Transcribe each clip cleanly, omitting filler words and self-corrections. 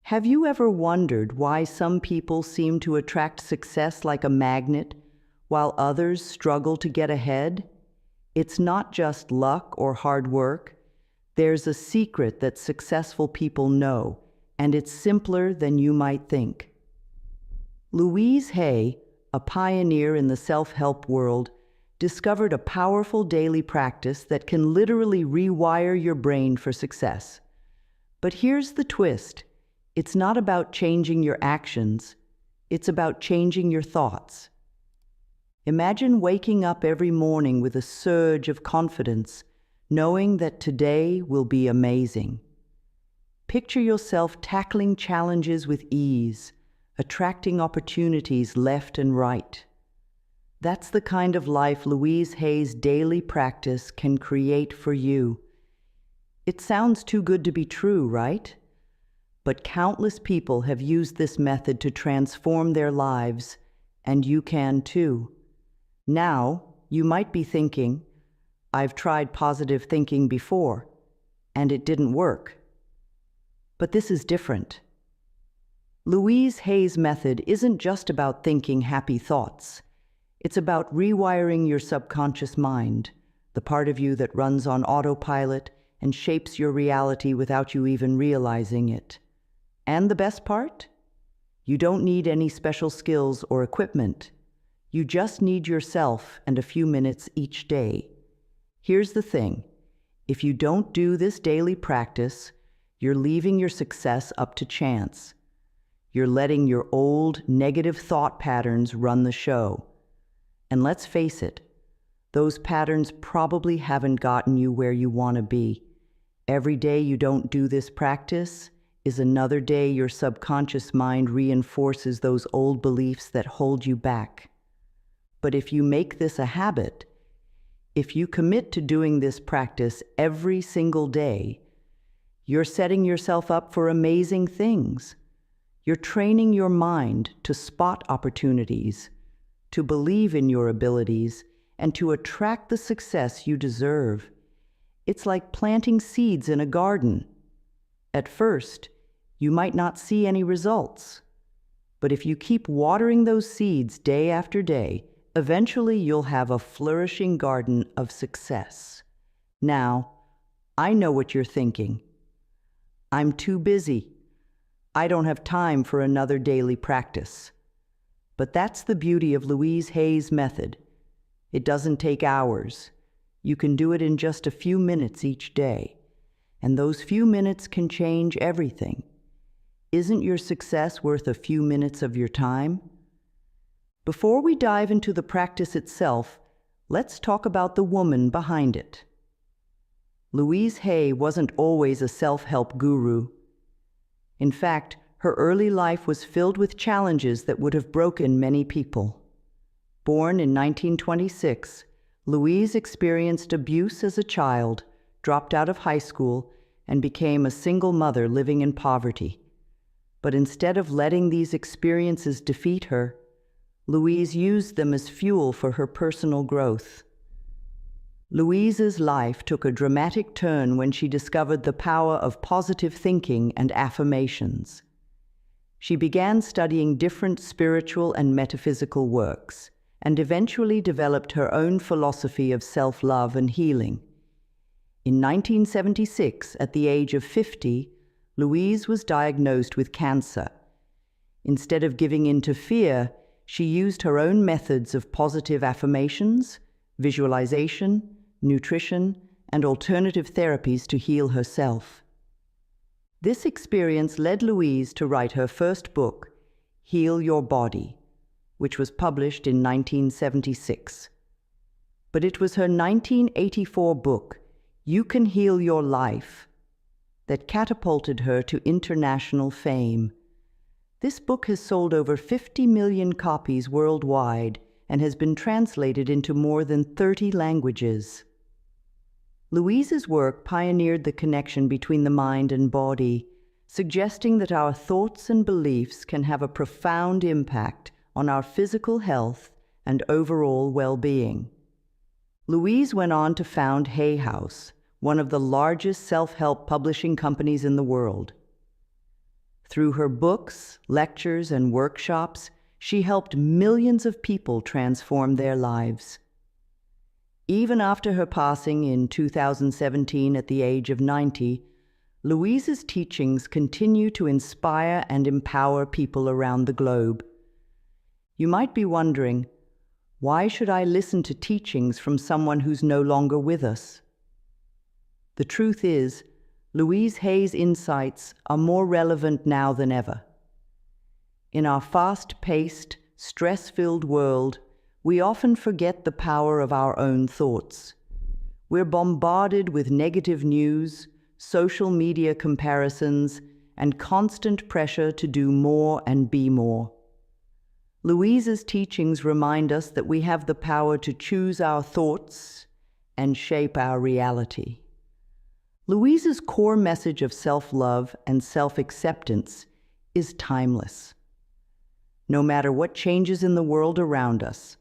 Have you ever wondered why some people seem to attract success like a magnet, while others struggle to get ahead? It's not just luck or hard work. There's a secret that successful people know, and it's simpler than you might think. Louise Hay, a pioneer in the self-help world, discovered a powerful daily practice that can literally rewire your brain for success. But here's the twist. It's not about changing your actions, it's about changing your thoughts. Imagine waking up every morning with a surge of confidence, knowing that today will be amazing. Picture yourself tackling challenges with ease, attracting opportunities left and right. That's the kind of life Louise Hay's daily practice can create for you. It sounds too good to be true, right? But countless people have used this method to transform their lives, and you can too. Now, you might be thinking, I've tried positive thinking before, and it didn't work. But this is different. Louise Hay's method isn't just about thinking happy thoughts. It's about rewiring your subconscious mind, the part of you that runs on autopilot and shapes your reality without you even realizing it. And the best part? You don't need any special skills or equipment. You just need yourself and a few minutes each day. Here's the thing. If you don't do this daily practice, you're leaving your success up to chance. You're letting your old negative thought patterns run the show. And let's face it, those patterns probably haven't gotten you where you want to be. Every day you don't do this practice is another day your subconscious mind reinforces those old beliefs that hold you back. But if you make this a habit, if you commit to doing this practice every single day, you're setting yourself up for amazing things. You're training your mind to spot opportunities, to believe in your abilities, and to attract the success you deserve. It's like planting seeds in a garden. At first, you might not see any results. But if you keep watering those seeds day after day, eventually you'll have a flourishing garden of success. Now, I know what you're thinking. I'm too busy. I don't have time for another daily practice. But that's the beauty of Louise Hay's method. It doesn't take hours. You can do it in just a few minutes each day. And those few minutes can change everything. Isn't your success worth a few minutes of your time? Before we dive into the practice itself, let's talk about the woman behind it. Louise Hay wasn't always a self-help guru. In fact, her early life was filled with challenges that would have broken many people. Born in 1926, Louise experienced abuse as a child, dropped out of high school, and became a single mother living in poverty. But instead of letting these experiences defeat her, Louise used them as fuel for her personal growth. Louise's life took a dramatic turn when she discovered the power of positive thinking and affirmations. She began studying different spiritual and metaphysical works, and eventually developed her own philosophy of self-love and healing. In 1976, at the age of 50, Louise was diagnosed with cancer. Instead of giving in to fear, she used her own methods of positive affirmations, visualization, nutrition, and alternative therapies to heal herself. This experience led Louise to write her first book, Heal Your Body, which was published in 1976. But it was her 1984 book, You Can Heal Your Life, that catapulted her to international fame. This book has sold over 50 million copies worldwide and has been translated into more than 30 languages. Louise's work pioneered the connection between the mind and body, suggesting that our thoughts and beliefs can have a profound impact on our physical health and overall well-being. Louise went on to found Hay House, one of the largest self-help publishing companies in the world. Through her books, lectures, and workshops, she helped millions of people transform their lives. Even after her passing in 2017 at the age of 90, Louise's teachings continue to inspire and empower people around the globe. You might be wondering, why should I listen to teachings from someone who's no longer with us? The truth is, Louise Hay's insights are more relevant now than ever. In our fast-paced, stress-filled world, we often forget the power of our own thoughts. We're bombarded with negative news, social media comparisons, and constant pressure to do more and be more. Louise's teachings remind us that we have the power to choose our thoughts and shape our reality. Louise's core message of self-love and self-acceptance is timeless. No matter what changes in the world around us,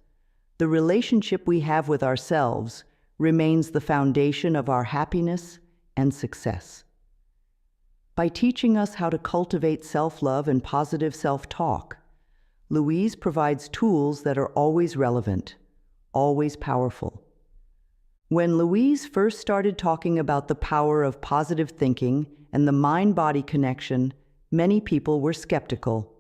the relationship we have with ourselves remains the foundation of our happiness and success. By teaching us how to cultivate self-love and positive self-talk, Louise provides tools that are always relevant, always powerful. When Louise first started talking about the power of positive thinking and the mind-body connection, many people were skeptical.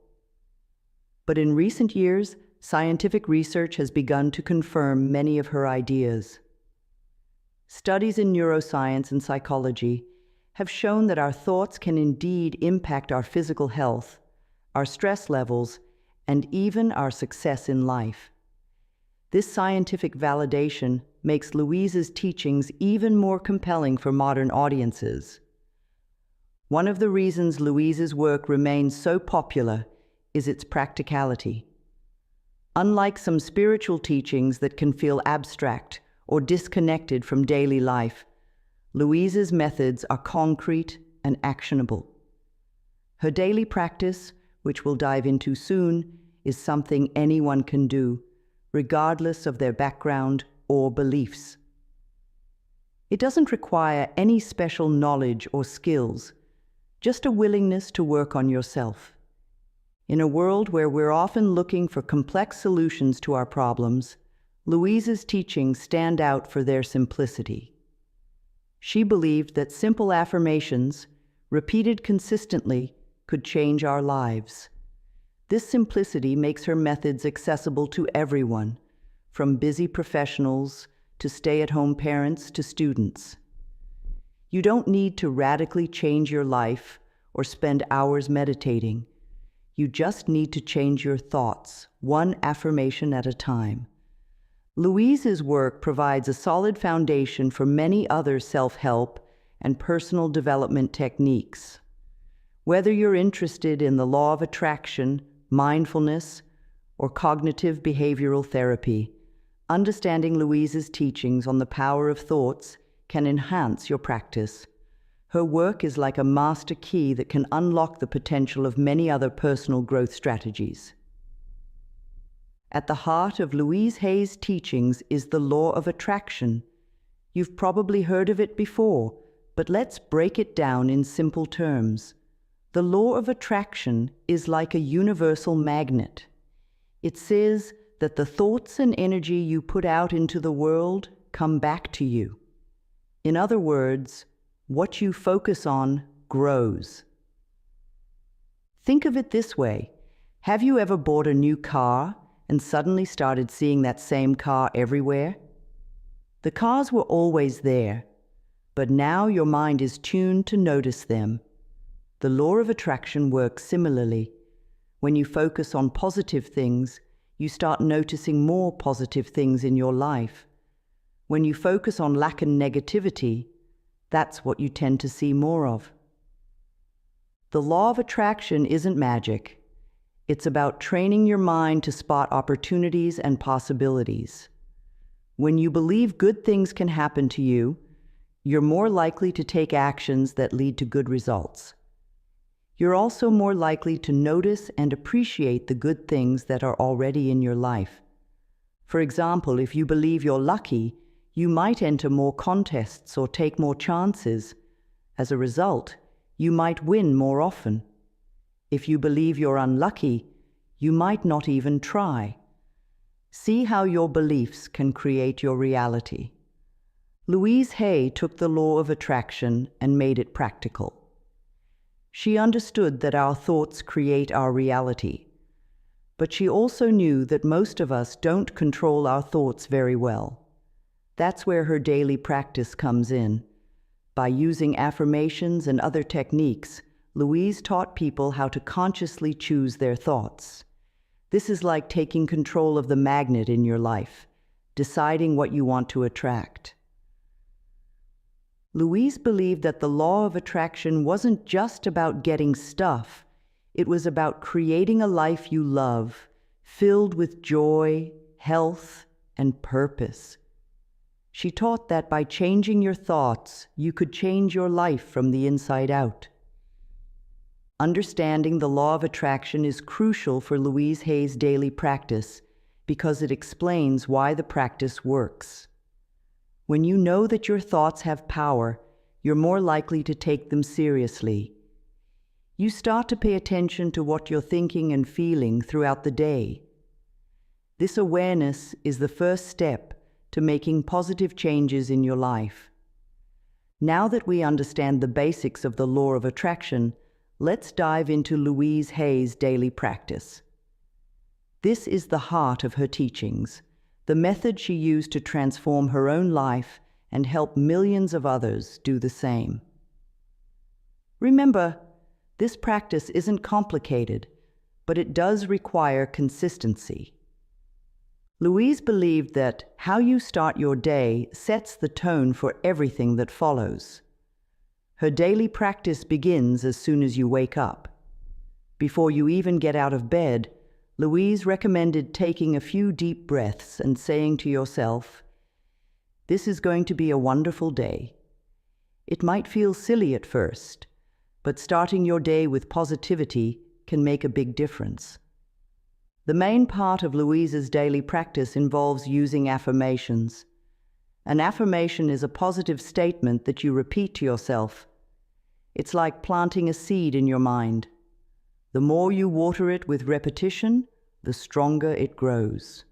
But in recent years, scientific research has begun to confirm many of her ideas. Studies in neuroscience and psychology have shown that our thoughts can indeed impact our physical health, our stress levels, and even our success in life. This scientific validation makes Louise's teachings even more compelling for modern audiences. One of the reasons Louise's work remains so popular is its practicality. Unlike some spiritual teachings that can feel abstract or disconnected from daily life, Louise's methods are concrete and actionable. Her daily practice, which we'll dive into soon, is something anyone can do, regardless of their background or beliefs. It doesn't require any special knowledge or skills, just a willingness to work on yourself. In a world where we're often looking for complex solutions to our problems, Louise's teachings stand out for their simplicity. She believed that simple affirmations, repeated consistently, could change our lives. This simplicity makes her methods accessible to everyone, from busy professionals to stay-at-home parents to students. You don't need to radically change your life or spend hours meditating. You just need to change your thoughts, one affirmation at a time. Louise's work provides a solid foundation for many other self-help and personal development techniques. Whether you're interested in the law of attraction, mindfulness, or cognitive behavioral therapy, understanding Louise's teachings on the power of thoughts can enhance your practice. Her work is like a master key that can unlock the potential of many other personal growth strategies. At the heart of Louise Hay's teachings is the law of attraction. You've probably heard of it before, but let's break it down in simple terms. The law of attraction is like a universal magnet. It says that the thoughts and energy you put out into the world come back to you. In other words, what you focus on grows. Think of it this way. Have you ever bought a new car and suddenly started seeing that same car everywhere? The cars were always there, but now your mind is tuned to notice them. The law of attraction works similarly. When you focus on positive things, you start noticing more positive things in your life. When you focus on lack and negativity, that's what you tend to see more of. The law of attraction isn't magic. It's about training your mind to spot opportunities and possibilities. When you believe good things can happen to you, you're more likely to take actions that lead to good results. You're also more likely to notice and appreciate the good things that are already in your life. For example, if you believe you're lucky, you might enter more contests or take more chances. As a result, you might win more often. If you believe you're unlucky, you might not even try. See how your beliefs can create your reality. Louise Hay took the law of attraction and made it practical. She understood that our thoughts create our reality, but she also knew that most of us don't control our thoughts very well. That's where her daily practice comes in. By using affirmations and other techniques, Louise taught people how to consciously choose their thoughts. This is like taking control of the magnet in your life, deciding what you want to attract. Louise believed that the law of attraction wasn't just about getting stuff. It was about creating a life you love, filled with joy, health, and purpose. She taught that by changing your thoughts, you could change your life from the inside out. Understanding the law of attraction is crucial for Louise Hay's daily practice because it explains why the practice works. When you know that your thoughts have power, you're more likely to take them seriously. You start to pay attention to what you're thinking and feeling throughout the day. This awareness is the first step to making positive changes in your life. Now that we understand the basics of the law of attraction, let's dive into Louise Hay's daily practice. This is the heart of her teachings, the method she used to transform her own life and help millions of others do the same. Remember, this practice isn't complicated, but it does require consistency. Louise believed that how you start your day sets the tone for everything that follows. Her daily practice begins as soon as you wake up. Before you even get out of bed, Louise recommended taking a few deep breaths and saying to yourself, "This is going to be a wonderful day." It might feel silly at first, but starting your day with positivity can make a big difference. The main part of Louise's daily practice involves using affirmations. An affirmation is a positive statement that you repeat to yourself. It's like planting a seed in your mind. The more you water it with repetition, the stronger it grows.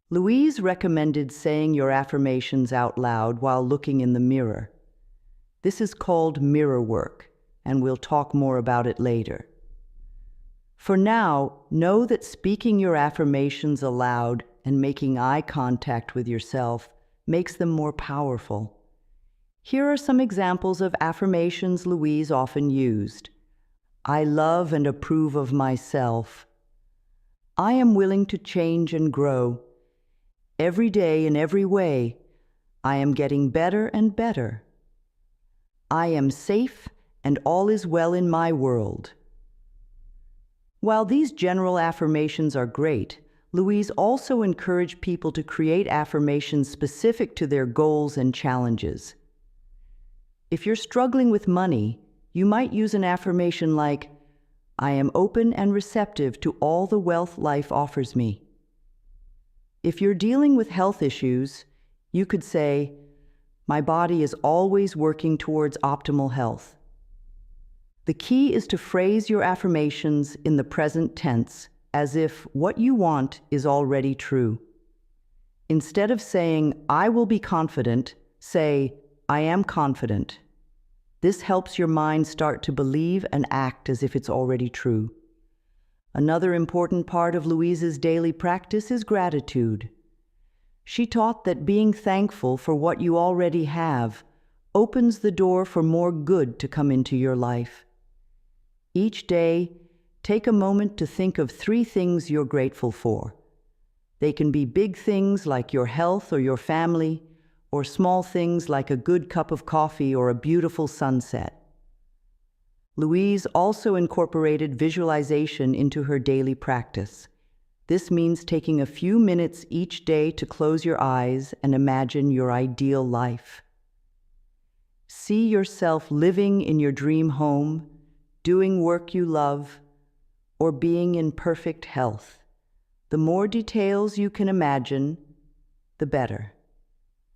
Louise recommended saying your affirmations out loud while looking in the mirror. This is called mirror work, and we'll talk more about it later. For now, know that speaking your affirmations aloud and making eye contact with yourself makes them more powerful. Here are some examples of affirmations Louise often used. I love and approve of myself. I am willing to change and grow. Every day in every way, I am getting better and better. I am safe and all is well in my world. While these general affirmations are great, Louise also encouraged people to create affirmations specific to their goals and challenges. If you're struggling with money, you might use an affirmation like, I am open and receptive to all the wealth life offers me. If you're dealing with health issues, you could say, my body is always working towards optimal health. The key is to phrase your affirmations in the present tense, as if what you want is already true. Instead of saying, I will be confident, say, I am confident. This helps your mind start to believe and act as if it's already true. Another important part of Louise's daily practice is gratitude. She taught that being thankful for what you already have opens the door for more good to come into your life. Each day, take a moment to think of 3 things you're grateful for. They can be big things like your health or your family, or small things like a good cup of coffee or a beautiful sunset. Louise also incorporated visualization into her daily practice. This means taking a few minutes each day to close your eyes and imagine your ideal life. See yourself living in your dream home, doing work you love, or being in perfect health. The more details you can imagine, the better.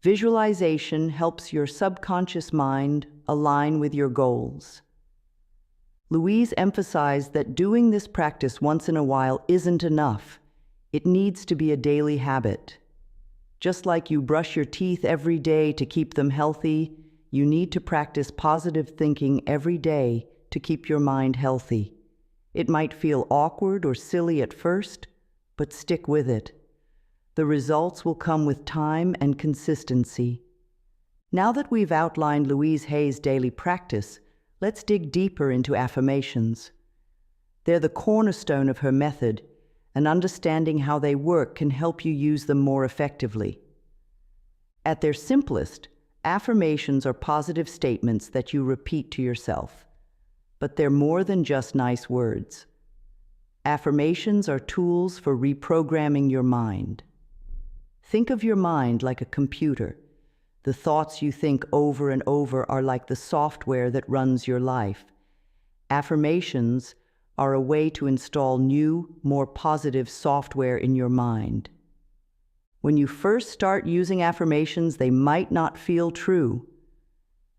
Visualization helps your subconscious mind align with your goals. Louise emphasized that doing this practice once in a while isn't enough. It needs to be a daily habit. Just like you brush your teeth every day to keep them healthy, you need to practice positive thinking every day to keep your mind healthy. It might feel awkward or silly at first, but stick with it. The results will come with time and consistency. Now that we've outlined Louise Hay's daily practice, let's dig deeper into affirmations. They're the cornerstone of her method, and understanding how they work can help you use them more effectively. At their simplest, affirmations are positive statements that you repeat to yourself. But they're more than just nice words. Affirmations are tools for reprogramming your mind. Think of your mind like a computer. The thoughts you think over and over are like the software that runs your life. Affirmations are a way to install new, more positive software in your mind. When you first start using affirmations, they might not feel true.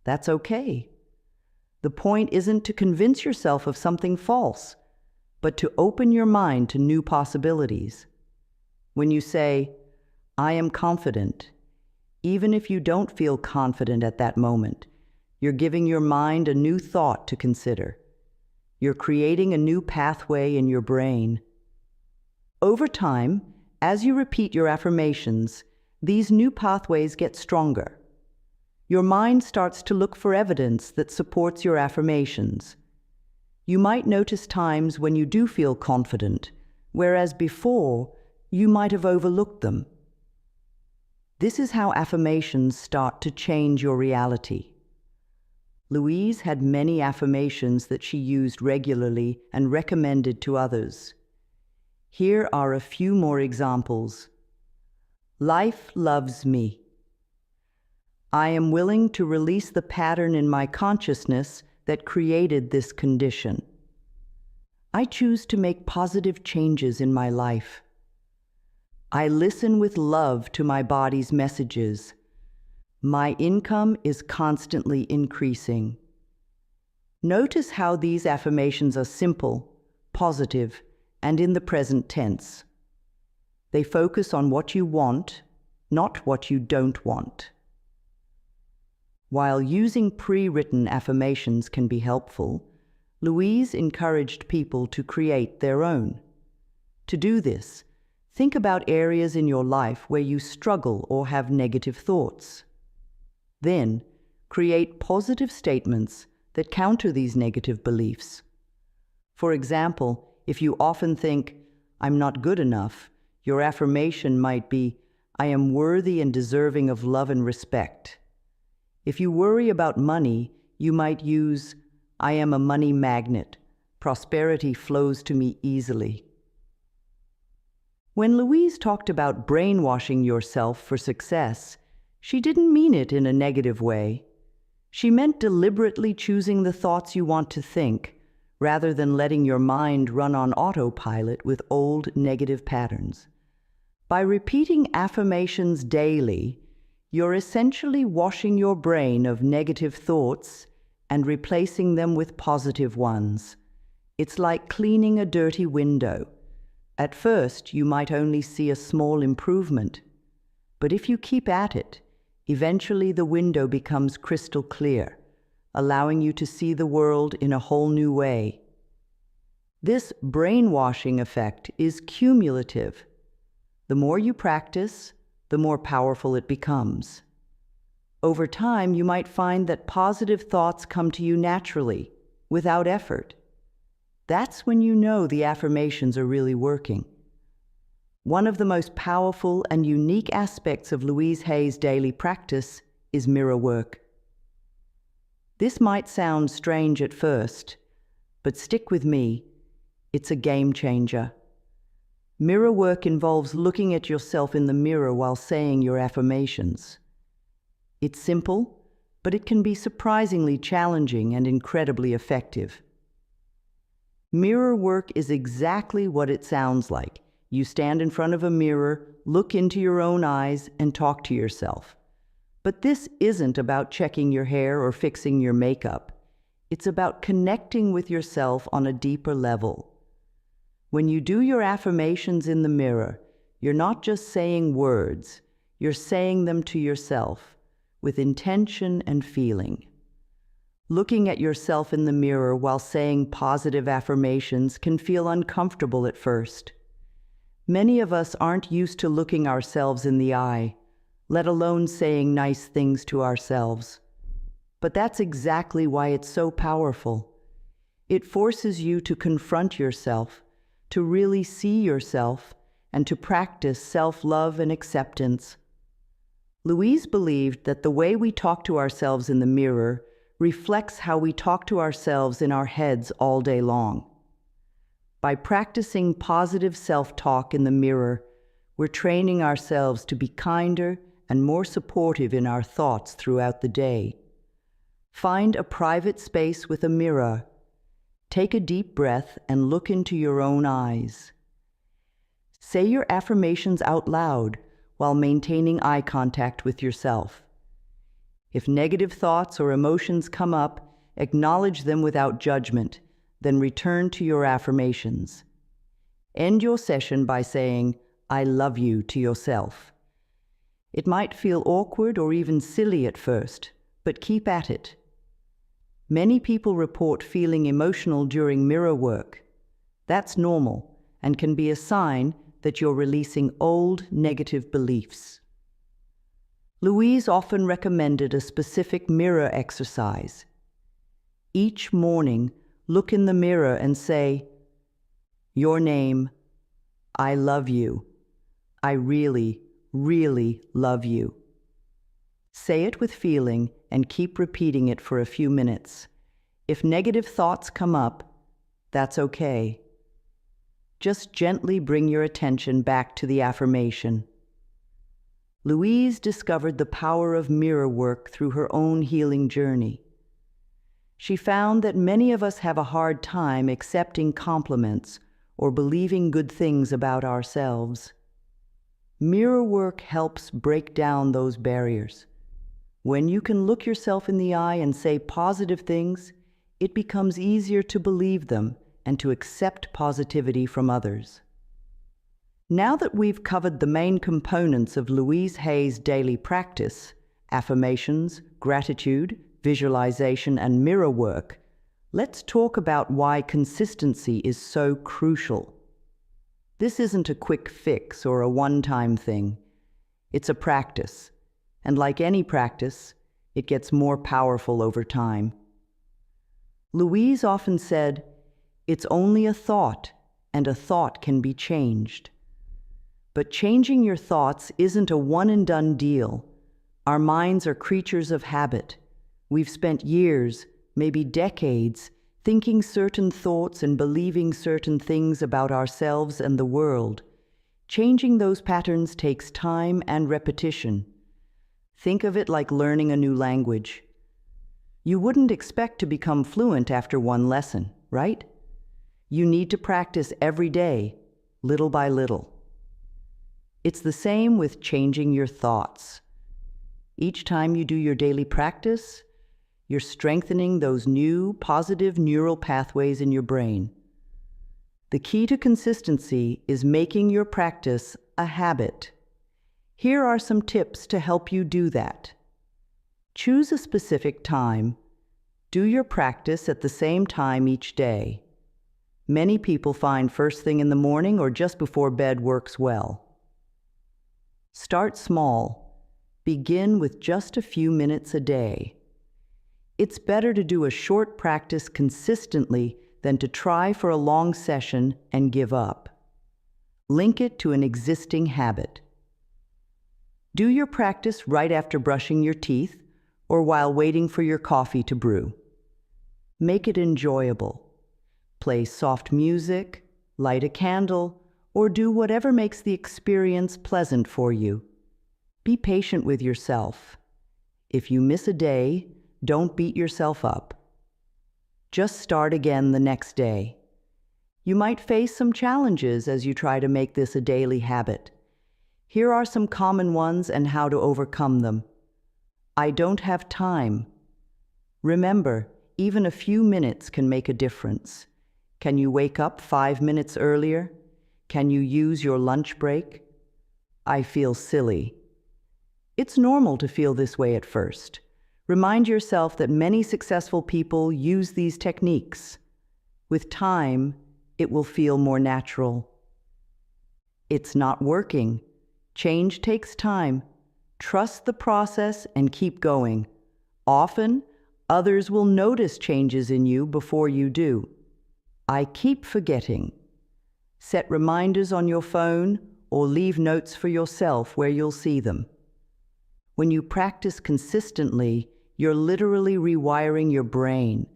That's okay. The point isn't to convince yourself of something false, but to open your mind to new possibilities. When you say, "I am confident," even if you don't feel confident at that moment, you're giving your mind a new thought to consider. You're creating a new pathway in your brain. Over time, as you repeat your affirmations, these new pathways get stronger. Your mind starts to look for evidence that supports your affirmations. You might notice times when you do feel confident, whereas before, you might have overlooked them. This is how affirmations start to change your reality. Louise had many affirmations that she used regularly and recommended to others. Here are a few more examples. Life loves me. I am willing to release the pattern in my consciousness that created this condition. I choose to make positive changes in my life. I listen with love to my body's messages. My income is constantly increasing. Notice how these affirmations are simple, positive, and in the present tense. They focus on what you want, not what you don't want. While using pre-written affirmations can be helpful, Louise encouraged people to create their own. To do this, think about areas in your life where you struggle or have negative thoughts. Then, create positive statements that counter these negative beliefs. For example, if you often think, "I'm not good enough," your affirmation might be, "I am worthy and deserving of love and respect." If you worry about money, you might use, "I am a money magnet. Prosperity flows to me easily." When Louise talked about brainwashing yourself for success, she didn't mean it in a negative way. She meant deliberately choosing the thoughts you want to think, rather than letting your mind run on autopilot with old negative patterns. By repeating affirmations daily, you're essentially washing your brain of negative thoughts and replacing them with positive ones. It's like cleaning a dirty window. At first, you might only see a small improvement, but if you keep at it, eventually the window becomes crystal clear, allowing you to see the world in a whole new way. This brainwashing effect is cumulative. The more you practice, the more powerful it becomes. Over time, you might find that positive thoughts come to you naturally, without effort. That's when you know the affirmations are really working. One of the most powerful and unique aspects of Louise Hay's daily practice is mirror work. This might sound strange at first, but stick with me. It's a game changer. Mirror work involves looking at yourself in the mirror while saying your affirmations. It's simple, but it can be surprisingly challenging and incredibly effective. Mirror work is exactly what it sounds like. You stand in front of a mirror, look into your own eyes, and talk to yourself. But this isn't about checking your hair or fixing your makeup. It's about connecting with yourself on a deeper level. When you do your affirmations in the mirror, you're not just saying words, you're saying them to yourself with intention and feeling. Looking at yourself in the mirror while saying positive affirmations can feel uncomfortable at first. Many of us aren't used to looking ourselves in the eye, let alone saying nice things to ourselves. But that's exactly why it's so powerful. It forces you to confront yourself, to really see yourself, and to practice self-love and acceptance. Louise believed that the way we talk to ourselves in the mirror reflects how we talk to ourselves in our heads all day long. By practicing positive self-talk in the mirror, we're training ourselves to be kinder and more supportive in our thoughts throughout the day. Find a private space with a mirror. Take a deep breath and look into your own eyes. Say your affirmations out loud while maintaining eye contact with yourself. If negative thoughts or emotions come up, acknowledge them without judgment, then return to your affirmations. End your session by saying, "I love you" to yourself. It might feel awkward or even silly at first, but keep at it. Many people report feeling emotional during mirror work. That's normal and can be a sign that you're releasing old negative beliefs. Louise often recommended a specific mirror exercise. Each morning, look in the mirror and say, "Your name, I love you. I really, really love you." Say it with feeling and keep repeating it for a few minutes. If negative thoughts come up, that's okay. Just gently bring your attention back to the affirmation. Louise discovered the power of mirror work through her own healing journey. She found that many of us have a hard time accepting compliments or believing good things about ourselves. Mirror work helps break down those barriers. When you can look yourself in the eye and say positive things, it becomes easier to believe them and to accept positivity from others. Now that we've covered the main components of Louise Hay's daily practice, affirmations, gratitude, visualization, and mirror work, let's talk about why consistency is so crucial. This isn't a quick fix or a one-time thing. It's a practice, and like any practice, it gets more powerful over time. Louise often said, "It's only a thought, and a thought can be changed." But changing your thoughts isn't a one-and-done deal. Our minds are creatures of habit. We've spent years, maybe decades, thinking certain thoughts and believing certain things about ourselves and the world. Changing those patterns takes time and repetition. Think of it like learning a new language. You wouldn't expect to become fluent after one lesson, right? You need to practice every day, little by little. It's the same with changing your thoughts. Each time you do your daily practice, you're strengthening those new, positive neural pathways in your brain. The key to consistency is making your practice a habit. Here are some tips to help you do that. Choose a specific time. Do your practice at the same time each day. Many people find first thing in the morning or just before bed works well. Start small. Begin with just a few minutes a day. It's better to do a short practice consistently than to try for a long session and give up. Link it to an existing habit. Do your practice right after brushing your teeth or while waiting for your coffee to brew. Make it enjoyable. Play soft music, light a candle, or do whatever makes the experience pleasant for you. Be patient with yourself. If you miss a day, don't beat yourself up. Just start again the next day. You might face some challenges as you try to make this a daily habit. Here are some common ones and how to overcome them. I don't have time. Remember, even a few minutes can make a difference. Can you wake up 5 minutes earlier? Can you use your lunch break? I feel silly. It's normal to feel this way at first. Remind yourself that many successful people use these techniques. With time, it will feel more natural. It's not working. Change takes time. Trust the process and keep going. Often, others will notice changes in you before you do. I keep forgetting. Set reminders on your phone or leave notes for yourself where you'll see them. When you practice consistently, you're literally rewiring your brain.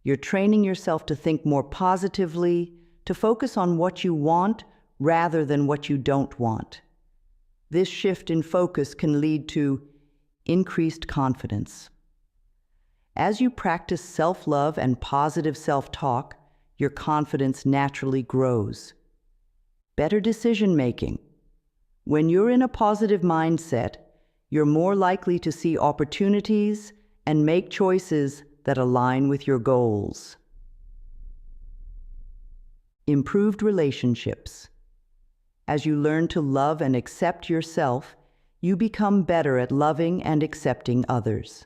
You're training yourself to think more positively, to focus on what you want rather than what you don't want. This shift in focus can lead to increased confidence. As you practice self-love and positive self-talk, your confidence naturally grows. Better decision-making. When you're in a positive mindset, you're more likely to see opportunities and make choices that align with your goals. Improved relationships. As you learn to love and accept yourself, you become better at loving and accepting others.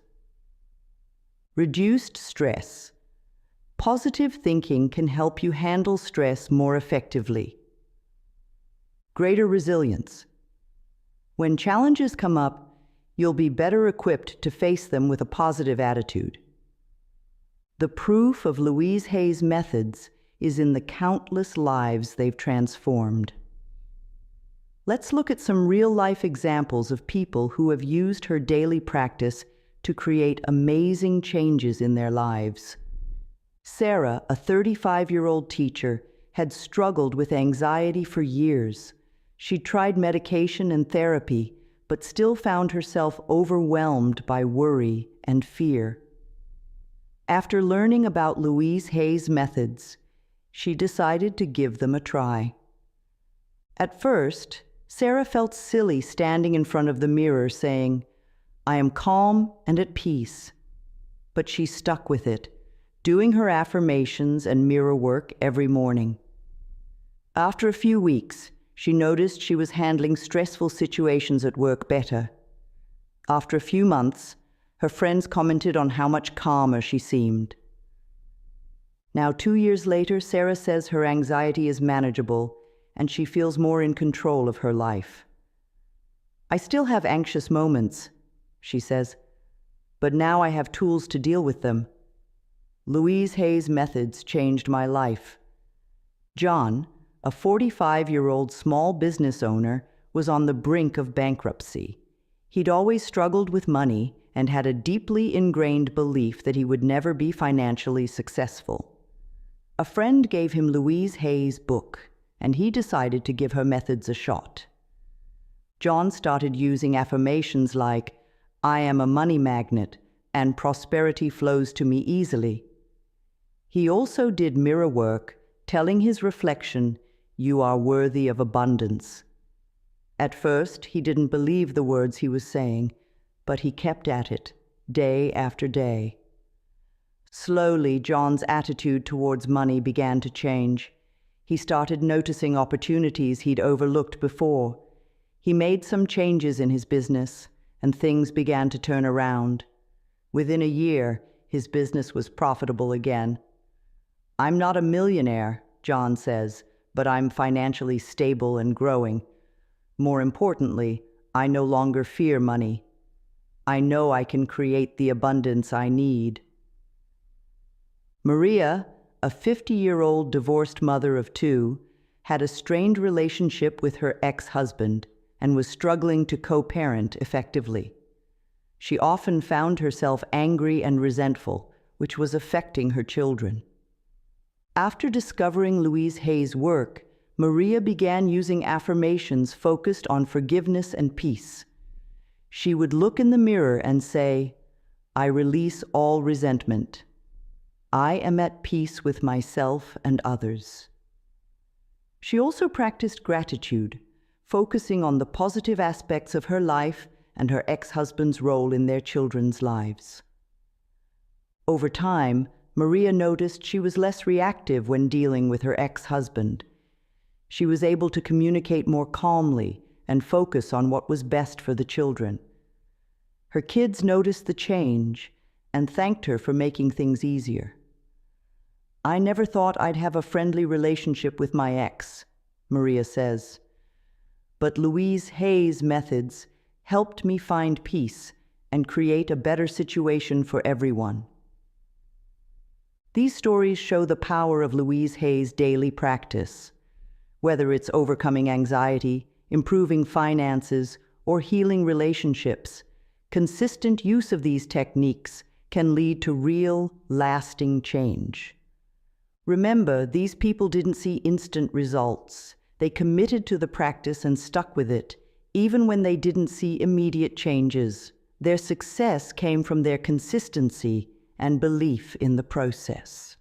Reduced stress. Positive thinking can help you handle stress more effectively. Greater resilience. When challenges come up, you'll be better equipped to face them with a positive attitude. The proof of Louise Hay's methods is in the countless lives they've transformed. Let's look at some real-life examples of people who have used her daily practice to create amazing changes in their lives. Sarah, a 35-year-old teacher, had struggled with anxiety for years. She tried medication and therapy, but still found herself overwhelmed by worry and fear. After learning about Louise Hay's methods, she decided to give them a try. At first, Sarah felt silly standing in front of the mirror saying, "I am calm and at peace." But she stuck with it, doing her affirmations and mirror work every morning. After a few weeks, she noticed she was handling stressful situations at work better. After a few months, her friends commented on how much calmer she seemed. Now, 2 years later, Sarah says her anxiety is manageable and she feels more in control of her life. "I still have anxious moments," she says, "but now I have tools to deal with them. Louise Hay's methods changed my life." John, a 45-year-old small business owner, was on the brink of bankruptcy. He'd always struggled with money and had a deeply ingrained belief that he would never be financially successful. A friend gave him Louise Hay's book, and he decided to give her methods a shot. John started using affirmations like, "I am a money magnet, and prosperity flows to me easily." He also did mirror work, telling his reflection, "You are worthy of abundance." At first, he didn't believe the words he was saying, but he kept at it, day after day. Slowly, John's attitude towards money began to change. He started noticing opportunities he'd overlooked before. He made some changes in his business, and things began to turn around. Within a year, his business was profitable again. "I'm not a millionaire," John says, "but I'm financially stable and growing. More importantly, I no longer fear money. I know I can create the abundance I need." Maria, a 50-year-old divorced mother of 2, had a strained relationship with her ex-husband and was struggling to co-parent effectively. She often found herself angry and resentful, which was affecting her children. After discovering Louise Hay's work, Maria began using affirmations focused on forgiveness and peace. She would look in the mirror and say, "I release all resentment. I am at peace with myself and others." She also practiced gratitude, focusing on the positive aspects of her life and her ex-husband's role in their children's lives. Over time, Maria noticed she was less reactive when dealing with her ex-husband. She was able to communicate more calmly and focus on what was best for the children. Her kids noticed the change and thanked her for making things easier. "I never thought I'd have a friendly relationship with my ex," Maria says. "But Louise Hay's methods helped me find peace and create a better situation for everyone." These stories show the power of Louise Hay's daily practice. Whether it's overcoming anxiety, improving finances, or healing relationships, consistent use of these techniques can lead to real, lasting change. Remember, these people didn't see instant results. They committed to the practice and stuck with it, even when they didn't see immediate changes. Their success came from their consistency and belief in the process.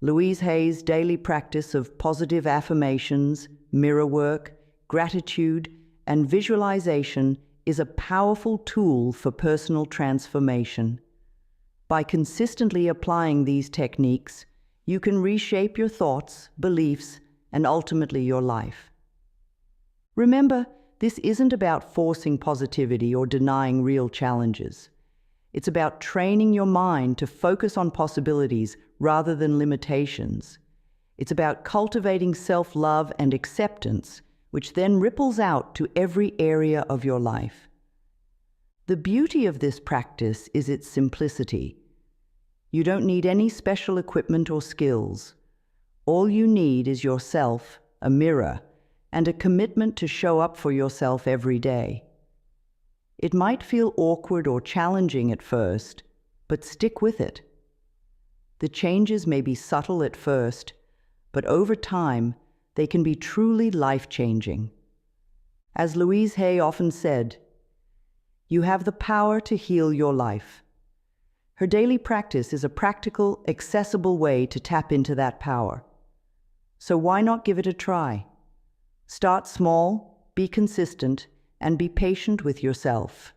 Louise Hay's daily practice of positive affirmations, mirror work, gratitude, and visualization is a powerful tool for personal transformation. By consistently applying these techniques, you can reshape your thoughts, beliefs, and ultimately your life. Remember, this isn't about forcing positivity or denying real challenges. It's about training your mind to focus on possibilities rather than limitations. It's about cultivating self-love and acceptance, which then ripples out to every area of your life. The beauty of this practice is its simplicity. You don't need any special equipment or skills. All you need is yourself, a mirror, and a commitment to show up for yourself every day. It might feel awkward or challenging at first, but stick with it. The changes may be subtle at first, but over time, they can be truly life-changing. As Louise Hay often said, "You have the power to heal your life." Her daily practice is a practical, accessible way to tap into that power. So why not give it a try? Start small, be consistent, and be patient with yourself.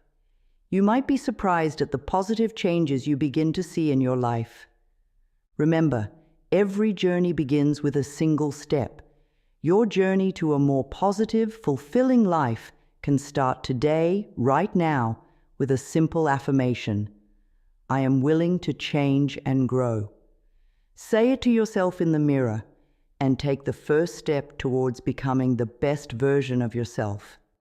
You might be surprised at the positive changes you begin to see in your life. Remember, every journey begins with a single step. Your journey to a more positive, fulfilling life can start today, right now, with a simple affirmation. "I am willing to change and grow." Say it to yourself in the mirror and take the first step towards becoming the best version of yourself.